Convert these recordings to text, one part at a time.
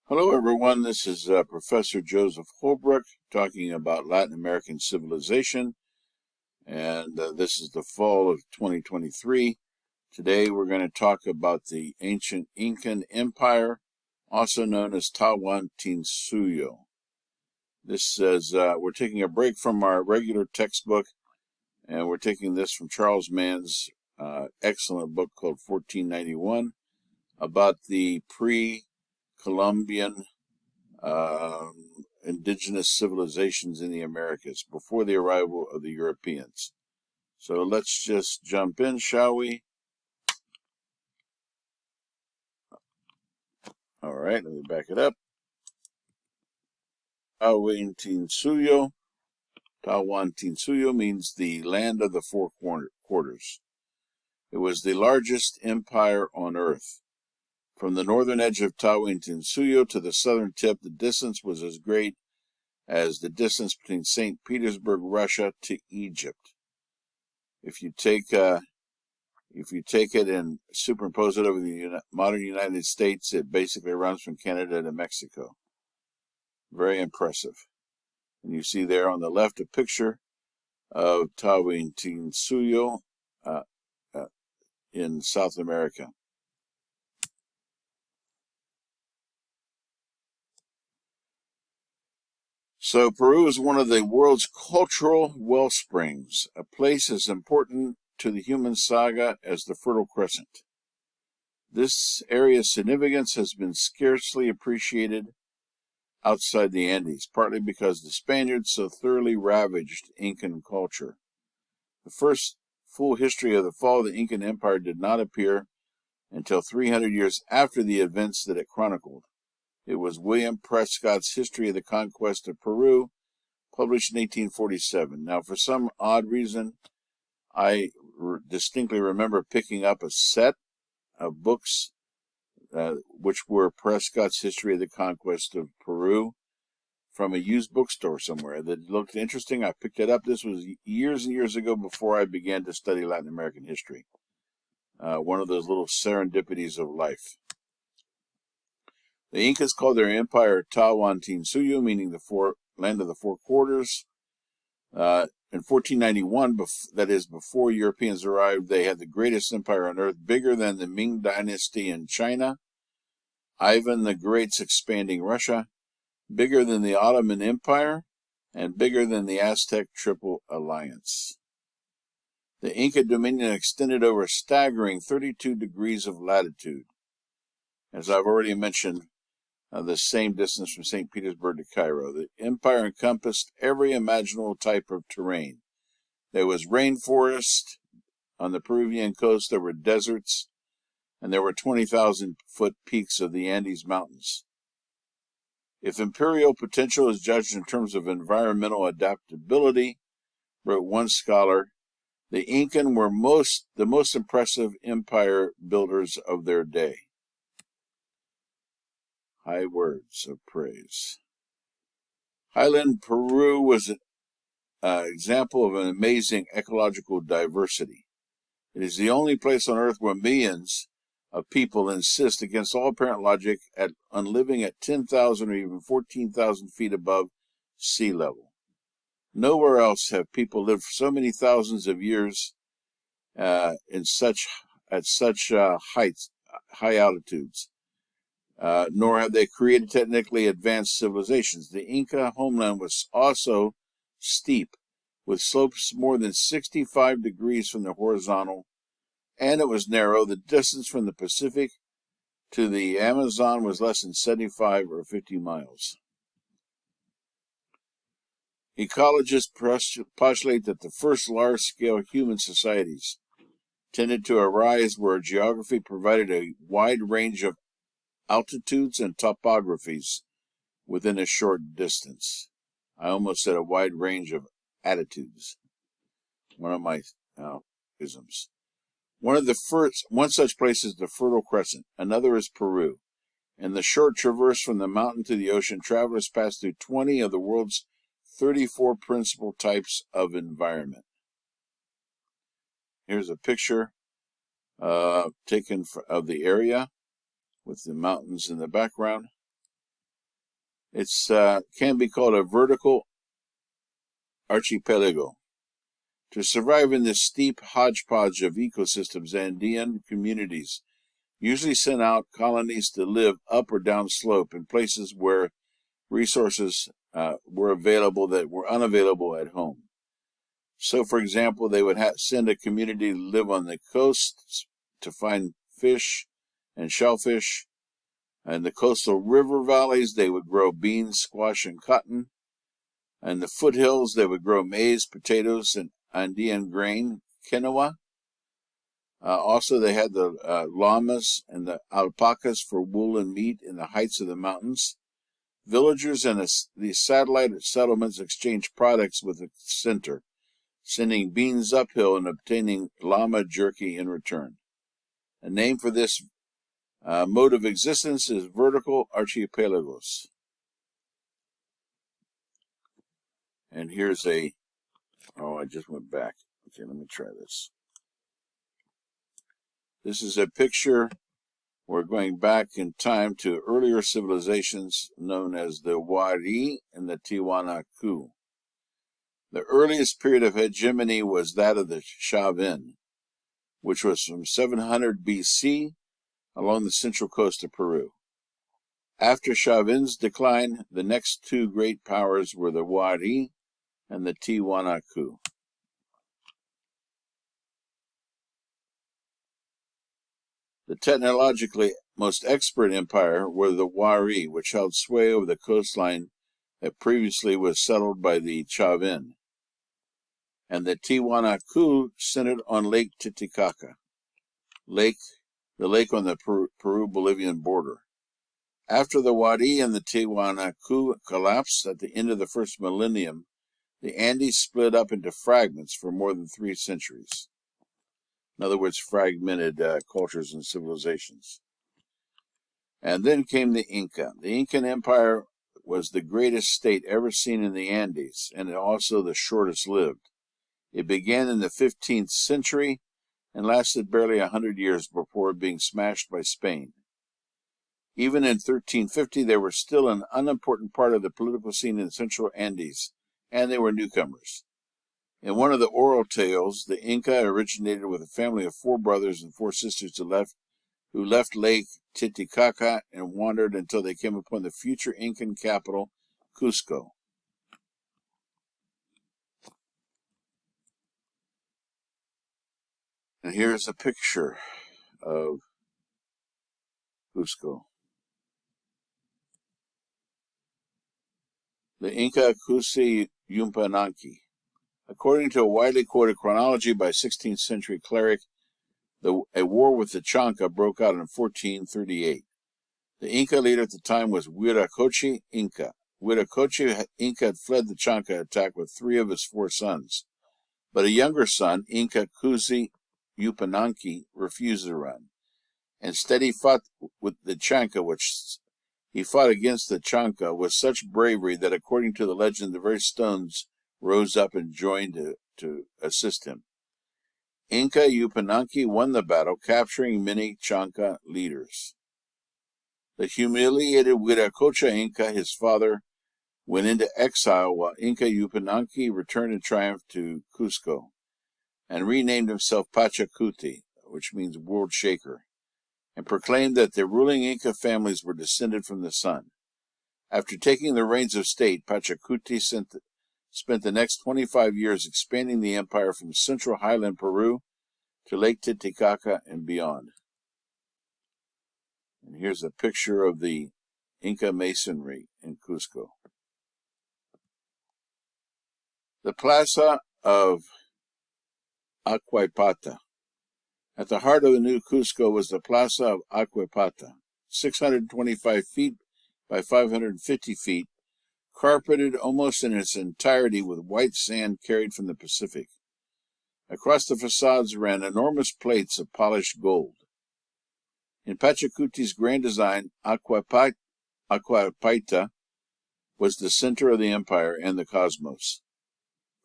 Hello, everyone. This is Professor Joseph Holbrook talking about Latin American civilization, and this is the fall of 2023. Today, we're going to talk about the ancient Incan Empire, also known as Tawantinsuyu. This says we're taking a break from our regular textbook, and we're taking this from Charles Mann's excellent book called 1491 about the pre-Columbian indigenous civilizations in the Americas before the arrival of the Europeans. So let's just jump in, shall we? All right, let me back it up. Tawantinsuyu. Tawantinsuyu means the land of the four quarters. It was the largest empire on earth. From the northern edge of Tawantinsuyu to the southern tip, the distance was as great as the distance between St. Petersburg, Russia, to Egypt. If you take it and superimpose it over the modern United States, it basically runs from Canada to Mexico. Very impressive. And you see there on the left a picture of Tawantinsuyu in South America. So Peru is one of the world's cultural well springs, a place as important to the human saga as the Fertile Crescent. This area's significance has been scarcely appreciated outside the Andes, partly because the Spaniards so thoroughly ravaged Incan culture. The first full history of the fall of the Incan Empire did not appear until 300 years after the events that it chronicled. It was William Prescott's History of the Conquest of Peru, published in 1847. Now, for some odd reason, I distinctly remember picking up a set of books which were Prescott's History of the Conquest of Peru from a used bookstore somewhere that looked interesting. I picked it up. This was years and years ago before I began to study Latin American history. One of those little serendipities of life. The Incas called their empire Tawantinsuyu, meaning the land of the four quarters. In 1491, that is before Europeans arrived, they had the greatest empire on earth, bigger than the Ming dynasty in China, Ivan the Great's expanding Russia, bigger than the Ottoman Empire, and bigger than the Aztec Triple Alliance. The Inca dominion extended over a staggering 32 degrees of latitude. As I've already mentioned, the same distance from St. Petersburg to Cairo. The empire encompassed every imaginable type of terrain. There was rainforest on the Peruvian coast, there were deserts, and there were 20,000-foot peaks of the Andes Mountains. If imperial potential is judged in terms of environmental adaptability, wrote one scholar, the Incan were the most impressive empire builders of their day. High words of praise. Highland Peru was an example of an amazing ecological diversity. It is the only place on earth where millions of people insist against all apparent logic on living at 10,000 or even 14,000 feet above sea level. Nowhere else have people lived for so many thousands of years at such high altitudes. Nor have they created technically advanced civilizations. The Inca homeland was also steep, with slopes more than 65 degrees from the horizontal, and it was narrow. The distance from the Pacific to the Amazon was less than 75 or 50 miles. Ecologists postulate that the first large-scale human societies tended to arise where geography provided a wide range of altitudes and topographies within a short distance. I almost said a wide range of attitudes. One of my isms. One such place is the Fertile Crescent. Another is Peru. In the short traverse from the mountain to the ocean, travelers pass through 20 of the world's 34 principal types of environment. Here's a picture taken of the area with the mountains in the background. It's can be called a vertical archipelago. To survive in this steep hodgepodge of ecosystems, Andean communities usually sent out colonies to live up or down slope in places where resources were available that were unavailable at home. So, for example, they would send a community to live on the coast to find fish and shellfish. In the coastal river valleys, they would grow beans, squash, and cotton. In the foothills, they would grow maize, potatoes, and Andean grain, quinoa. Also, they had the llamas and the alpacas for wool and meat in the heights of the mountains. Villagers and the satellite settlements exchanged products with the center, sending beans uphill and obtaining llama jerky in return. A name for this mode of existence is vertical archipelagos. And here's I just went back. Okay, let me try this. This is a picture. We're going back in time to earlier civilizations known as the Wari and the Tiwanaku. The earliest period of hegemony was that of the Chavin, which was from 700 BC along the central coast of Peru. After Chavin's decline, the next two great powers were the Wari and the Tiwanaku. The technologically most expert empire were the Wari, which held sway over the coastline that previously was settled by the Chavin, and the Tiwanaku centered on Lake Titicaca, the lake on the Peru-Bolivian border. After the Wari and the Tiwanaku collapsed at the end of the first millennium, the Andes split up into fragments for more than 3 centuries. In other words, fragmented cultures and civilizations. And then came the Inca. The Incan Empire was the greatest state ever seen in the Andes, and also the shortest lived. It began in the 15th century and lasted barely 100 years before being smashed by Spain. Even in 1350, they were still an unimportant part of the political scene in the central Andes, and they were newcomers. In one of the oral tales, the Inca originated with a family of 4 brothers and 4 sisters who left Lake Titicaca and wandered until they came upon the future Incan capital, Cusco. And here's a picture of Cusco. The Inca Cusi Yupanqui. According to a widely quoted chronology by 16th century cleric, a war with the Chanca broke out in 1438. The Inca leader at the time was Huiracocha Inca. Huiracocha Inca had fled the Chanca attack with 3 of his 4 sons, but a younger son, Inca Cusi Yupanqui, refused to run. Instead, he fought with the Chanca, he fought against the Chanca with such bravery that, according to the legend, the very stones rose up and joined to assist him. Inca Yupanqui won the battle, capturing many Chanca leaders. The humiliated Huiracocha Inca, his father, went into exile while Inca Yupanqui returned in triumph to Cusco and renamed himself Pachacuti, which means world shaker, and proclaimed that the ruling Inca families were descended from the sun. After taking the reins of state, Pachacuti spent the next 25 years expanding the empire from central highland Peru to Lake Titicaca and beyond. And here's a picture of the Inca masonry in Cusco. The Plaza of Aquaipata. At the heart of the new Cusco was the Plaza of Aquaipata, 625 feet by 550 feet, carpeted almost in its entirety with white sand carried from the Pacific. Across the facades ran enormous plates of polished gold. In Pachacuti's grand design, Aquaipata was the center of the empire and the cosmos.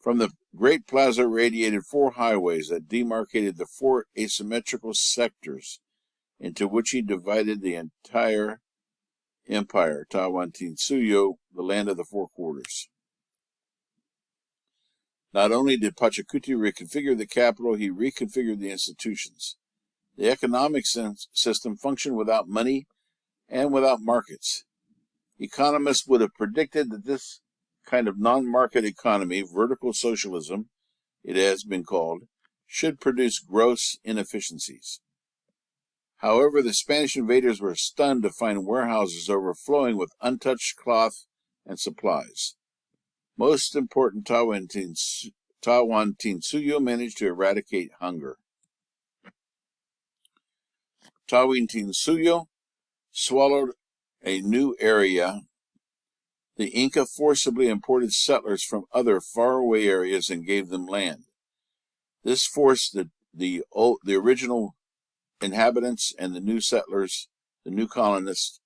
From the great plaza radiated 4 highways that demarcated the 4 asymmetrical sectors into which he divided the entire Empire, Tawantinsuyu, the land of the four quarters. Not only did Pachacuti reconfigure the capital, he reconfigured the institutions. The economic system functioned without money and without markets. Economists would have predicted that this kind of non-market economy, vertical socialism, it has been called, should produce gross inefficiencies. However, the Spanish invaders were stunned to find warehouses overflowing with untouched cloth and supplies. Most important, Tawantinsuyu managed to eradicate hunger. Tawantinsuyu swallowed a new area. The Inca forcibly imported settlers from other faraway areas and gave them land. This forced the original inhabitants and the new settlers, the new colonists,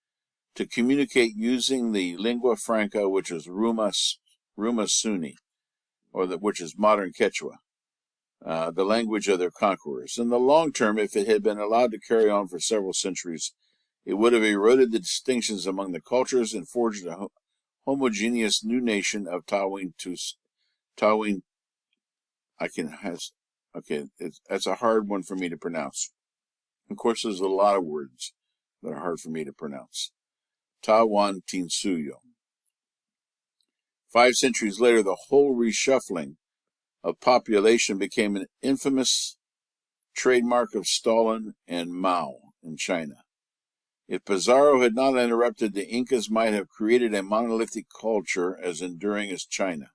to communicate using the lingua franca, which is Ruma Suni, which is modern Quechua, the language of their conquerors. In the long term, if it had been allowed to carry on for several centuries, it would have eroded the distinctions among the cultures and forged a homogeneous new nation of that's a hard one for me to pronounce. Of course, there's a lot of words that are hard for me to pronounce. Tawantinsuyu. 5 centuries later, the whole reshuffling of population became an infamous trademark of Stalin and Mao in China. If Pizarro had not interrupted, the Incas might have created a monolithic culture as enduring as China.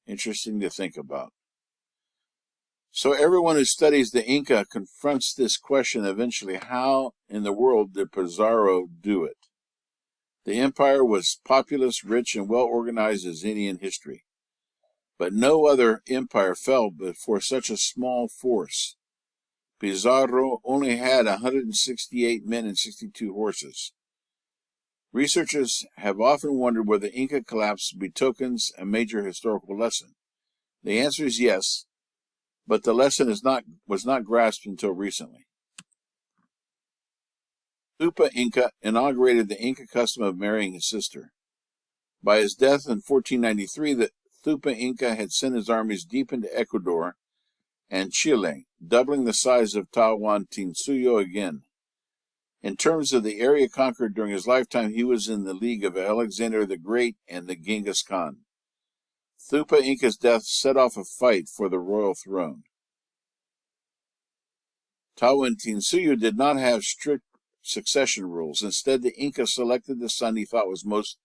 Interesting to think about. So everyone who studies the Inca confronts this question eventually: how in the world did Pizarro do it? The empire was populous, rich, and well organized as Indian history. But no other empire fell before such a small force. Pizarro only had 168 men and 62 horses. Researchers have often wondered whether the Inca collapse betokens a major historical lesson. The answer is yes, but the lesson was not grasped until recently. Tupa Inca inaugurated the Inca custom of marrying his sister. By his death in 1493, the Tupa Inca had sent his armies deep into Ecuador and Chile, doubling the size of Tawantinsuyu again. In terms of the area conquered during his lifetime, he was in the league of Alexander the Great and the Genghis Khan. Tupa Inca's death set off a fight for the royal throne. Tawantinsuyu did not have strict succession rules. Instead, the Inca selected the son he thought was most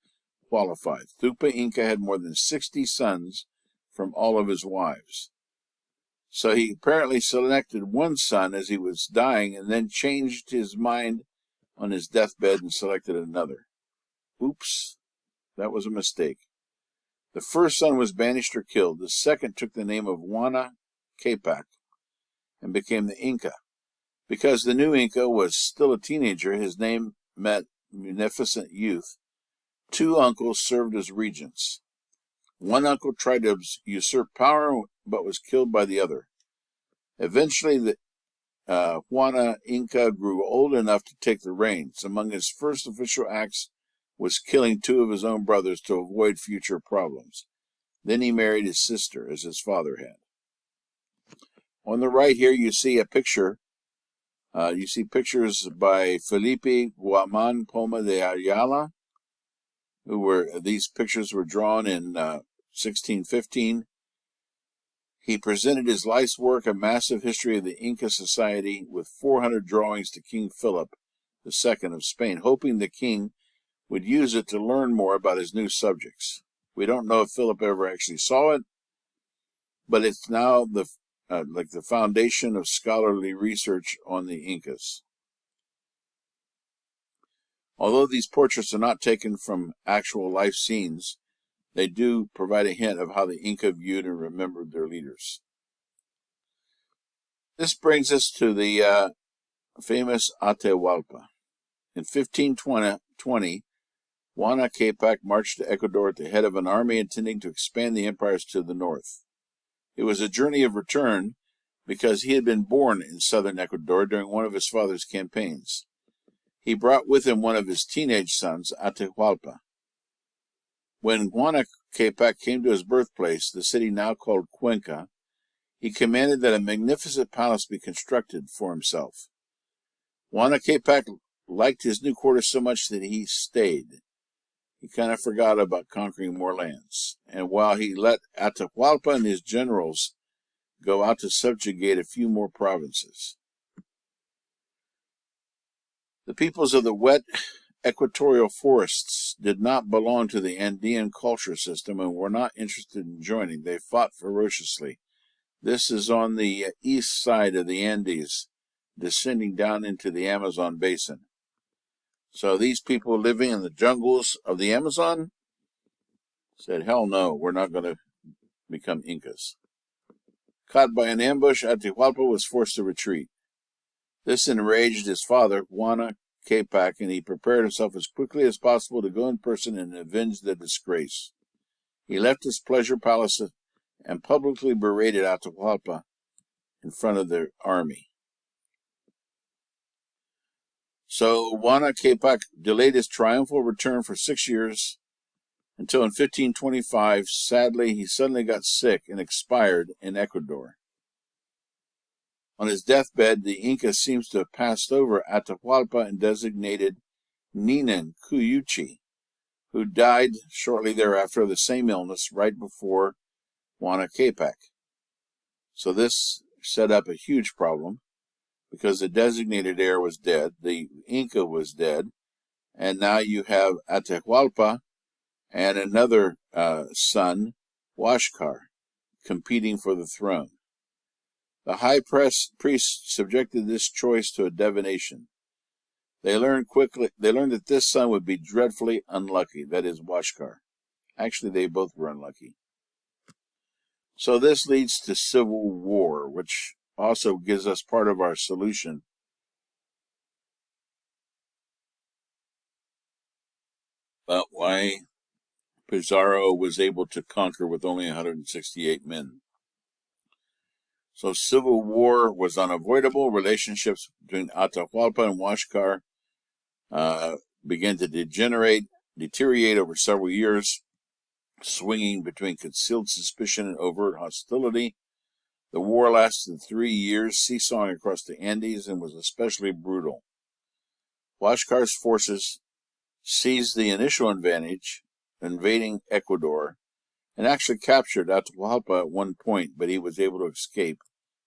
qualified. Tupa Inca had more than 60 sons from all of his wives. So he apparently selected one son as he was dying and then changed his mind on his deathbed and selected another. Oops, that was a mistake. The first son was banished or killed. The second took the name of Huana Capac and became the Inca. Because the new Inca was still a teenager, his name meant munificent youth. 2 uncles served as regents. One uncle tried to usurp power, but was killed by the other. Eventually, the Huana Inca grew old enough to take the reins. Among his first official acts was killing 2 of his own brothers to avoid future problems. Then he married his sister, as his father had. On the right here, you see a picture. You see pictures by Felipe Guaman Poma de Ayala. These pictures were drawn in 1615. He presented his life's work, A Massive History of the Inca Society, with 400 drawings to King Philip II of Spain, hoping the king would use it to learn more about his new subjects. We don't know if Philip ever actually saw it, but it's now the foundation of scholarly research on the Incas. Although these portraits are not taken from actual life scenes, they do provide a hint of how the Inca viewed and remembered their leaders. This brings us to the famous Atahualpa. In 1520, Huana Capac marched to Ecuador at the head of an army intending to expand the empires to the north. It was a journey of return because he had been born in southern Ecuador during one of his father's campaigns. He brought with him one of his teenage sons, Atahualpa. When Huayna Capac came to his birthplace, the city now called Cuenca, he commanded that a magnificent palace be constructed for himself. Huayna Capac liked his new quarters so much that he stayed. He kind of forgot about conquering more lands. And while he let Atahualpa and his generals go out to subjugate a few more provinces. The peoples of the wet equatorial forests did not belong to the Andean culture system and were not interested in joining. They fought ferociously. This is on the east side of the Andes, descending down into the Amazon basin. So these people living in the jungles of the Amazon said, hell no, we're not going to become Incas. Caught by an ambush, Atahualpa was forced to retreat. This enraged his father, Huayna Capac, and he prepared himself as quickly as possible to go in person and avenge the disgrace. He left his pleasure palace and publicly berated Atahualpa in front of the army. So Huayna Capac delayed his triumphal return for 6 years until in 1525, sadly, he suddenly got sick and expired in Ecuador. On his deathbed, the Inca seems to have passed over Atahualpa and designated Ninan Cuyuchi, who died shortly thereafter of the same illness right before Huayna Capac. So this set up a huge problem because the designated heir was dead, the Inca was dead, and now you have Atahualpa and another son, Huáscar, competing for the throne. The high priest subjected this choice to a divination. They learned that this son would be dreadfully unlucky, that is, Huáscar. Actually, they both were unlucky. So this leads to civil war, which also gives us part of our solution. About why Pizarro was able to conquer with only 168 men. So civil war was unavoidable. Relationships between Atahualpa and Huáscar began to deteriorate over several years, swinging between concealed suspicion and overt hostility. The war lasted 3 years, seesawing across the Andes, and was especially brutal. Huáscar's forces seized the initial advantage, invading Ecuador, and actually captured Atahualpa at one point, but he was able to escape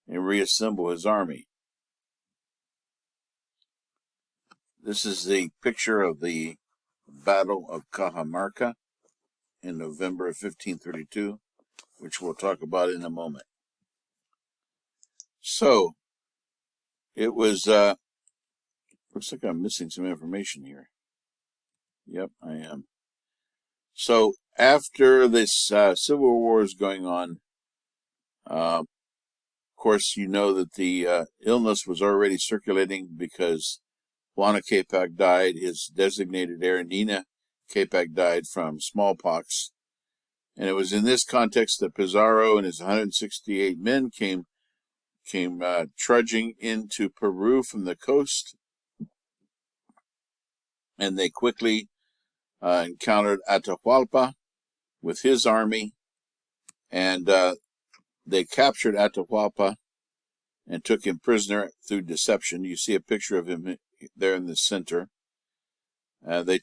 and reassemble his army. This is the picture of the Battle of Cajamarca in November of 1532, which we'll talk about in a moment. So, it was, looks like I'm missing some information here. Yep, I am. So, after this civil war is going on, of course, you know that the illness was already circulating because Huayna Capac died. His designated heir, Nina Capac, died from smallpox. And it was in this context that Pizarro and his 168 men came trudging into Peru from the coast. And they quickly encountered Atahualpa with his army. And they captured Atahualpa and took him prisoner through deception. You see a picture of him there in the center. They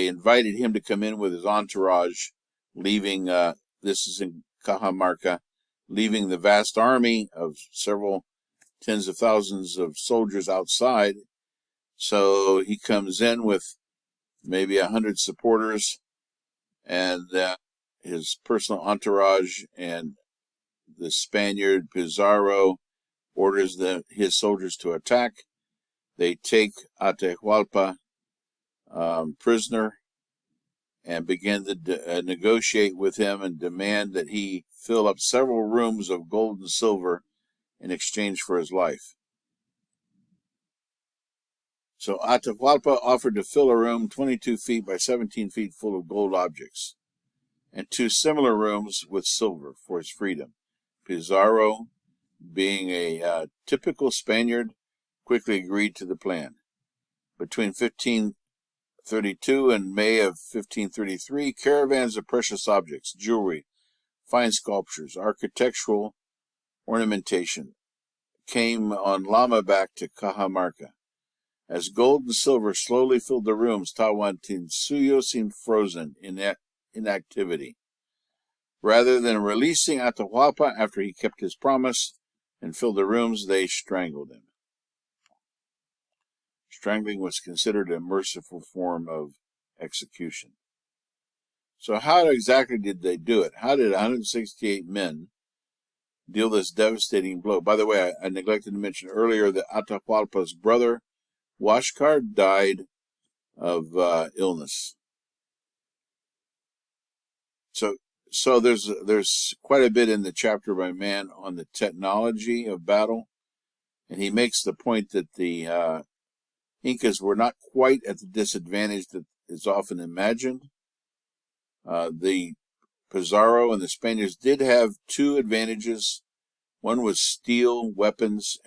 invited him to come in with his entourage, leaving, this is in Cajamarca, leaving the vast army of several tens of thousands of soldiers outside. So he comes in with maybe 100 supporters and his personal entourage, and the Spaniard Pizarro orders his soldiers to attack. They take Atahualpa prisoner and begin to negotiate with him and demand that he fill up several rooms of gold and silver in exchange for his life. So Atahualpa offered to fill a room 22 feet by 17 feet full of gold objects, and 2 similar rooms with silver for his freedom. Pizarro, being a typical Spaniard, quickly agreed to the plan. Between 1532 and May of 1533, caravans of precious objects, jewelry, fine sculptures, architectural ornamentation came on llama-back to Cajamarca. As gold and silver slowly filled the rooms, Tawantinsuyu seemed frozen in inactivity. Rather than releasing Atahualpa after he kept his promise and filled the rooms, they strangled him. Strangling was considered a merciful form of execution. So how exactly did they do it? How did 168 men deal this devastating blow? By the way, I neglected to mention earlier that Atahualpa's brother, Huáscar, died of illness. So there's quite a bit in the chapter by Mann on the technology of battle, and he makes the point that the Incas were not quite at the disadvantage that is often imagined. The Pizarro and the Spaniards did have two advantages. One was steel weapons,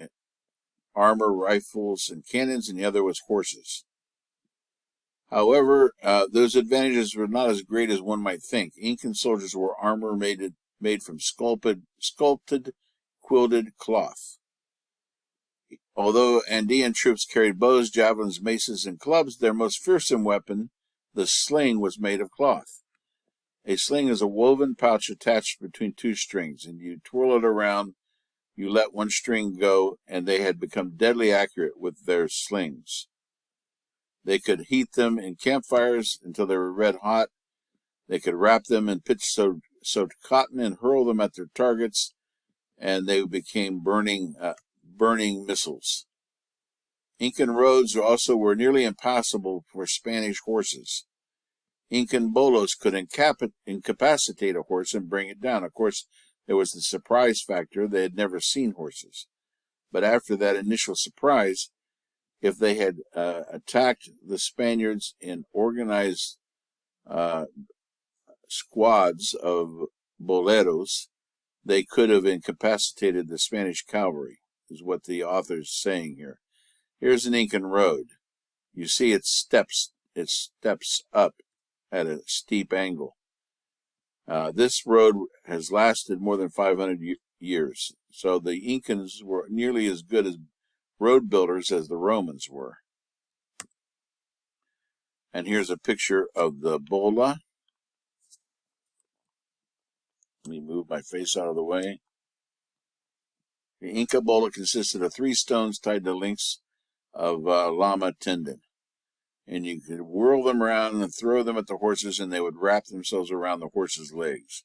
armor, rifles, and cannons, and the other was horses. However, those advantages were not as great as one might think. Incan soldiers wore armor made from sculpted, quilted cloth. Although Andean troops carried bows, javelins, maces, and clubs, their most fearsome weapon, the sling, was made of cloth. A sling is a woven pouch attached between two strings, and you twirl it around, you let one string go, and they had become deadly accurate with their slings. They could heat them in campfires until they were red hot. They could wrap them in pitch-soaked cotton and hurl them at their targets, and they became burning missiles. Incan roads also were nearly impassable for Spanish horses. Incan bolos could incapacitate a horse and bring it down. Of course, there was the surprise factor. They had never seen horses. But after that initial surprise, if they had attacked the Spaniards in organized squads of boleros, they could have incapacitated the Spanish cavalry, is what the author's saying here. Here's an Incan road. You see it steps up at a steep angle. This road has lasted more than 500 years, so the Incans were nearly as good as road builders as the Romans were. And here's a picture of the bola. Let me move my face out of the way. The Inca bola consisted of 3 stones tied to links of llama tendon. And you could whirl them around and throw them at the horses, and they would wrap themselves around the horses' legs.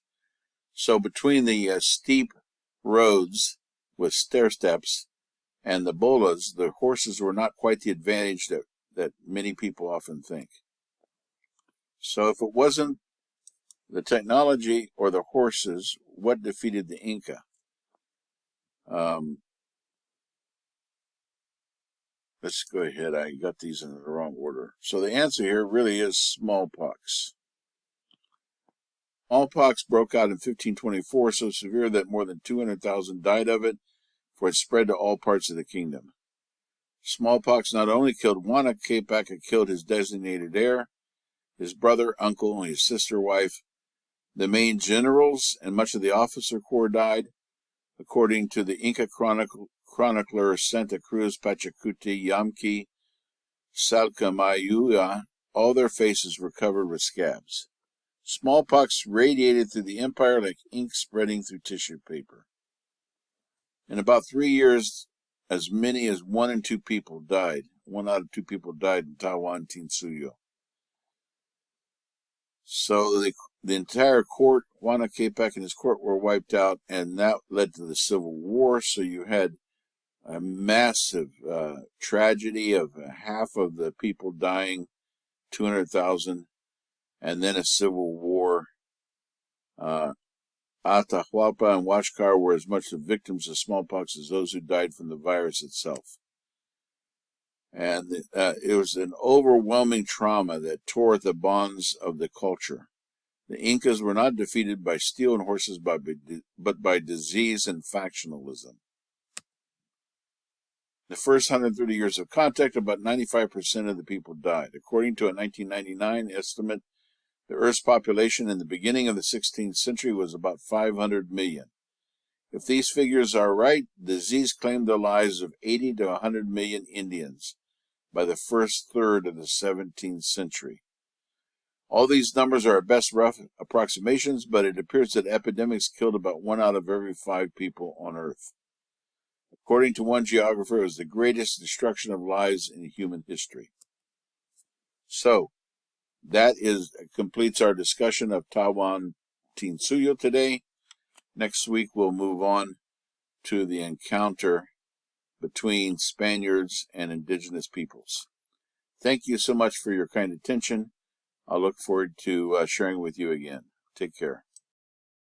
So between the steep roads with stair steps and the bolas, the horses were not quite the advantage that many people often think. So if it wasn't the technology or the horses, what defeated the Inca? Let's go ahead. I got these in the wrong order. So the answer here really is smallpox. Smallpox broke out in 1524, so severe that more than 200,000 died of it, for it spread to all parts of the kingdom. Smallpox not only killed Juana Capac, it killed his designated heir, his brother, uncle, his sister, wife. The main generals and much of the officer corps died. According to the Inca chronicler Santa Cruz Pachacuti Yamki Salcamayua, all their faces were covered with scabs. Smallpox radiated through the empire like ink spreading through tissue paper. In about 3 years, as many as 1 in 2 people died. 1 out of 2 people died in Tawantinsuyu. So the entire court, Juana Capac and his court, were wiped out, and that led to the Civil War. So you had a massive tragedy of half of the people dying, 200,000, and then a civil war. Atahualpa and Huáscar were as much the victims of smallpox as those who died from the virus itself. And it was an overwhelming trauma that tore at the bonds of the culture. The Incas were not defeated by steel and horses, but by disease and factionalism. The first 130 years of contact, about 95% of the people died. According to a 1999 estimate, the Earth's population in the beginning of the 16th century was about 500 million. If these figures are right, disease claimed the lives of 80 to 100 million Indians by the first third of the 17th century. All these numbers are at best rough approximations, but it appears that epidemics killed about 1 out of every 5 people on Earth. According to one geographer, it was the greatest destruction of lives in human history. So, that completes our discussion of Tawantinsuyu today. Next week, we'll move on to the encounter between Spaniards and indigenous peoples. Thank you so much for your kind attention. I'll look forward to sharing with you again. Take care.